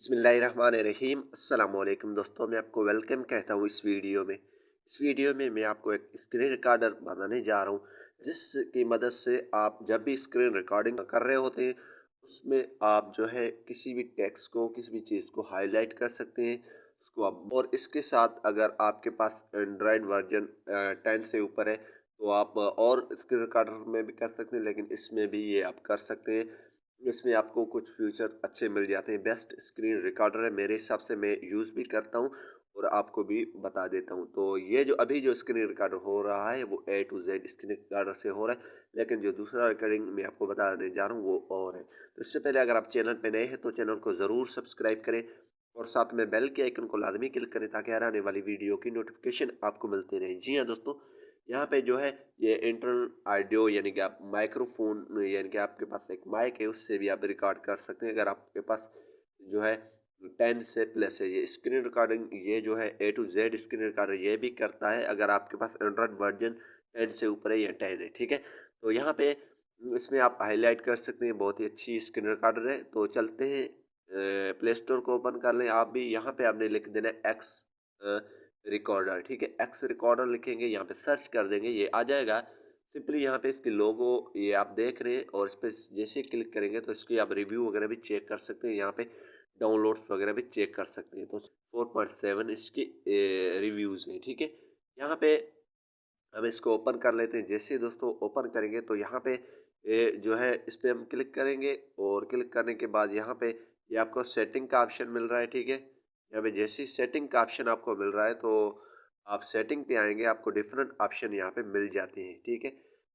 बिस्मिल्लाहिर्रहमानिर्रहीम। अस्सलाम वालेकुम दोस्तों, मैं आपको वेलकम कहता हूँ इस वीडियो में मैं आपको एक स्क्रीन रिकॉर्डर बनाने जा रहा हूँ जिसकी मदद से आप जब भी स्क्रीन रिकॉर्डिंग कर रहे होते हैं उसमें आप जो है किसी भी टेक्स्ट को किसी भी चीज़ को हाईलाइट कर सकते हैं उसको आप। और इसके साथ अगर आपके पास एंड्रॉयड वर्जन 10 से ऊपर है तो आप और स्क्रीन रिकॉर्डर में भी कर सकते हैं, लेकिन इसमें भी ये आप कर सकते हैं। इसमें आपको कुछ फीचर अच्छे मिल जाते हैं। बेस्ट स्क्रीन रिकॉर्डर है मेरे हिसाब से, मैं यूज़ भी करता हूँ और आपको भी बता देता हूँ। तो ये जो अभी जो स्क्रीन रिकॉर्डर हो रहा है वो A to Z screen recorder से हो रहा है, लेकिन जो दूसरा रिकॉर्डिंग मैं आपको बताने जा रहा हूँ वो और है। तो इससे पहले अगर आप चैनल पे नए हैं तो चैनल को ज़रूर सब्सक्राइब करें और साथ में बेल के आइकन को लाजमी क्लिक करें ताकि हर आने वाली वीडियो की नोटिफिकेशन आपको मिलती रहे। जी हाँ दोस्तों, यहाँ पे जो है ये इंटरनल ऑडियो यानी कि आप माइक्रोफोन यानी कि आपके पास एक माइक है उससे भी आप रिकॉर्ड कर सकते हैं। अगर आपके पास जो है 10 से प्लस है, ये स्क्रीन रिकॉर्डिंग ये जो है A to Z screen recorder ये भी करता है अगर आपके पास एंड्रॉयड वर्जन 10 से ऊपर है या 10 है। ठीक है, तो यहाँ पे इसमें आप हाईलाइट कर सकते हैं, बहुत ही अच्छी स्क्रीन रिकॉर्डर है। तो चलते हैं प्ले स्टोर को ओपन कर लें। आप भी यहाँ पे आपने लिख देना एक्स रिकॉर्डर। ठीक है, एक्स रिकॉर्डर लिखेंगे, यहाँ पे सर्च कर देंगे, ये आ जाएगा। सिंपली यहाँ पे इसकी लोगो ये आप देख रहे हैं और इस पर जैसे क्लिक करेंगे तो इसकी आप रिव्यू वगैरह भी चेक कर सकते हैं, यहाँ पे डाउनलोड्स वगैरह भी चेक कर सकते हैं। तो 4.7 इसकी रिव्यूज़ हैं। ठीक है, यहाँ पे हम इसको ओपन कर लेते हैं। जैसे दोस्तों ओपन करेंगे तो यहाँ पे जो है इस पर हम क्लिक करेंगे और क्लिक करने के बाद यहाँ पे ये आपको सेटिंग का ऑप्शन मिल रहा है। ठीक है, यहाँ पे जैसी सेटिंग का ऑप्शन आपको मिल रहा है तो आप सेटिंग पे आएंगे, आपको डिफरेंट ऑप्शन यहाँ पे मिल जाते हैं। ठीक है,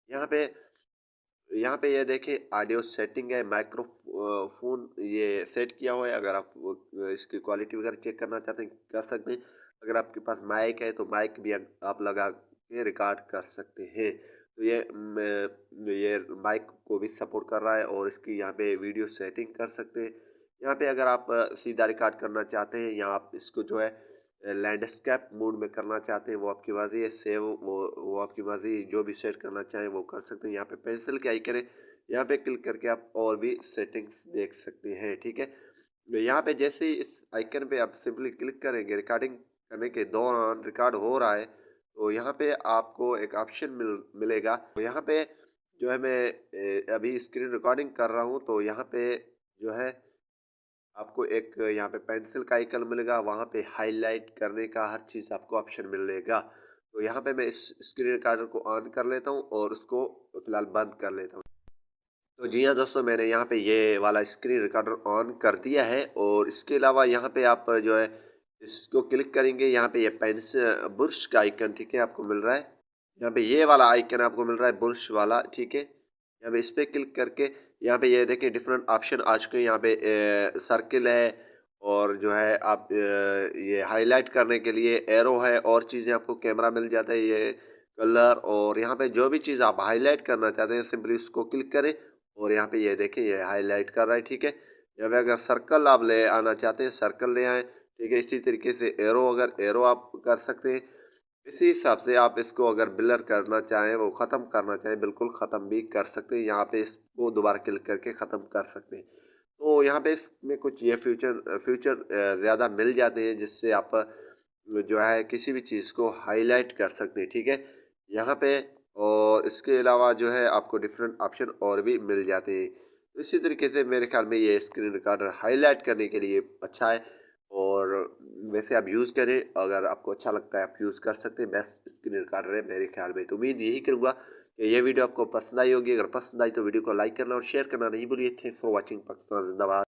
यहाँ पे ये देखिए ऑडियो सेटिंग है, माइक्रोफोन ये सेट किया हुआ है। अगर आप इसकी क्वालिटी वगैरह चेक करना चाहते हैं कर सकते हैं। अगर आपके पास माइक है तो माइक भी आप लगा के रिकॉर्ड कर सकते हैं। तो ये माइक को भी सपोर्ट कर रहा है और इसकी यहाँ पे वीडियो सेटिंग कर सकते हैं। यहाँ पे अगर आप सीधा रिकॉर्ड करना चाहते हैं या आप इसको जो है लैंडस्केप मोड में करना चाहते हैं वो आपकी मर्ज़ी है। सेव वो आपकी मर्ज़ी, जो भी सेट करना चाहें वो कर सकते हैं। यहाँ पे पेंसिल के आइकन है, यहाँ पे क्लिक करके आप और भी सेटिंग्स देख सकते हैं। ठीक है, तो यहाँ पे जैसे ही इस आइकन पे आप सिंपली क्लिक करेंगे, रिकॉर्डिंग करने के दौरान रिकॉर्ड हो रहा है तो यहाँ पे आपको एक ऑप्शन मिलेगा। तो यहाँ पे जो है मैं अभी स्क्रीन रिकॉर्डिंग कर रहा हूँ तो यहाँ पे जो है आपको एक यहाँ पे पेंसिल का आइकन मिलेगा, वहाँ पे हाईलाइट करने का हर चीज़ आपको ऑप्शन मिलेगा। तो यहाँ पे मैं इस स्क्रीन रिकॉर्डर को ऑन कर लेता हूँ और उसको फिलहाल बंद कर लेता हूँ। तो जी हाँ दोस्तों, मैंने यहाँ पे ये वाला स्क्रीन रिकॉर्डर ऑन कर दिया है और इसके अलावा यहाँ पे आप जो है इसको क्लिक करेंगे, यहाँ पे ये पेंसिल बुरश का आइकन, ठीक है, आपको मिल रहा है। यहाँ पे ये वाला आइकन आपको मिल रहा है बुरश वाला। ठीक है, यहाँ पे इस पर क्लिक करके यहाँ पे ये देखिए डिफरेंट ऑप्शन आ चुके हैं। यहाँ पे सर्किल है और जो है आप ये हाईलाइट करने के लिए एरो है और चीज़ें आपको कैमरा मिल जाता है, ये कलर। और यहाँ पे जो भी चीज़ आप हाईलाइट करना चाहते हैं सिंपली उसको क्लिक करें और यहाँ पे ये देखें ये हाईलाइट कर रहा है। ठीक है, यहाँ पे अगर सर्कल आप ले आना चाहते हैं सर्कल ले आएँ। ठीक है, इसी तरीके से एरो, अगर एरो आप कर सकते हैं। इसी हिसाब से आप इसको अगर ब्लर करना चाहें, वो ख़त्म करना चाहें, बिल्कुल ख़त्म भी कर सकते हैं। यहाँ पे इसको दोबारा क्लिक करके ख़त्म कर सकते हैं। तो यहाँ पे इसमें कुछ ये फ्यूचर ज़्यादा मिल जाते हैं जिससे आप जो है किसी भी चीज़ को हाईलाइट कर सकते हैं। ठीक है, यहाँ पे और इसके अलावा जो है आपको डिफरेंट ऑप्शन और भी मिल जाते हैं। तो इसी तरीके से मेरे ख्याल में ये स्क्रीन रिकॉर्डर हाईलाइट करने के लिए अच्छा है और वैसे आप यूज़ करें, अगर आपको अच्छा लगता है आप यूज़ कर सकते हैं। बेस्ट स्क्रीन रिकॉर्डर है मेरे ख्याल में। तो उम्मीद यही करूँगा कि ये वीडियो आपको पसंद आई होगी। अगर पसंद आई तो वीडियो को लाइक करना और शेयर करना नहीं भूलिए। Thanks for watching. पाकिस्तान जिंदाबाद।